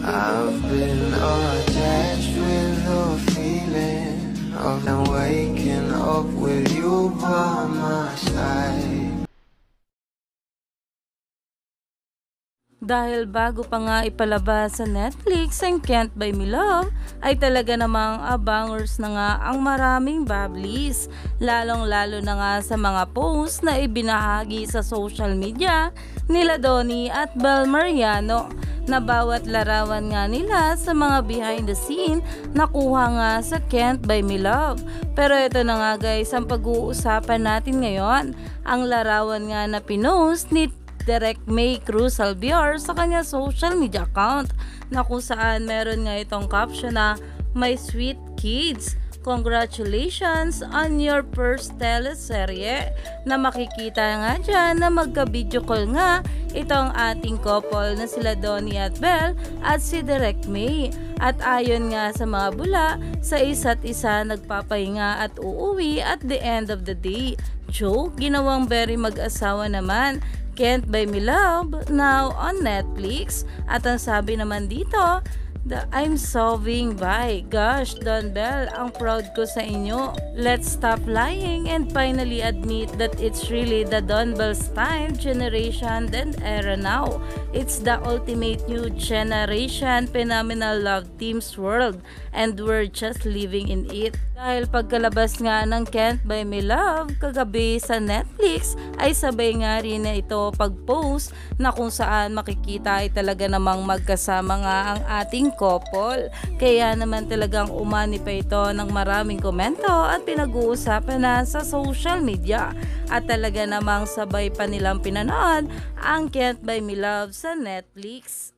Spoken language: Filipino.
I've been attached with the feeling of now waking up with you by my side. Dahil bago pa nga ipalabas sa Netflix ang Can't Buy Me Love, ay talaga namang abangers na nga ang maraming bablis, lalong-lalo na nga sa mga posts na ibinahagi sa social media nila Donnie at Bel Mariano, na bawat larawan nga nila sa mga behind the scene nakuha nga sa Can't Buy Me Love. Pero ito na nga guys ang pag-uusapan natin ngayon, ang larawan nga na pinost ni Direct May Cruz Albior sa kanya social media account, na kung saan meron nga itong caption na "My sweet kids, congratulations on your first teleserye", na makikita nga dyan na magka-video call nga itong ating couple na sila Donnie at Bel at si Direct May. At ayon nga sa mga bula, sa isa't isa nagpapahinga at uuwi at the end of the day. Joke, ginawang very mag-asawa naman. Can't Buy Me Love now on Netflix. At ang sabi naman dito, I'm solving by. Gosh, Don Bell, ang proud ko sa inyo. Let's stop lying and finally admit that it's really the Don Bell's time, generation, and era now. It's the ultimate new generation, phenomenal love team's world, and we're just living in it. Dahil pagkalabas nga ng Can't Buy Me Love kagabi sa Netflix, ay sabay nga rin na ito pag-post na kung saan makikita ay talaga namang magkasama nga ang ating couple. Kaya naman talagang umani pa ito ng maraming komento at pinag-uusapan na sa social media. At talaga namang sabay pa nilang pinanood ang Can't Buy Me Love sa Netflix.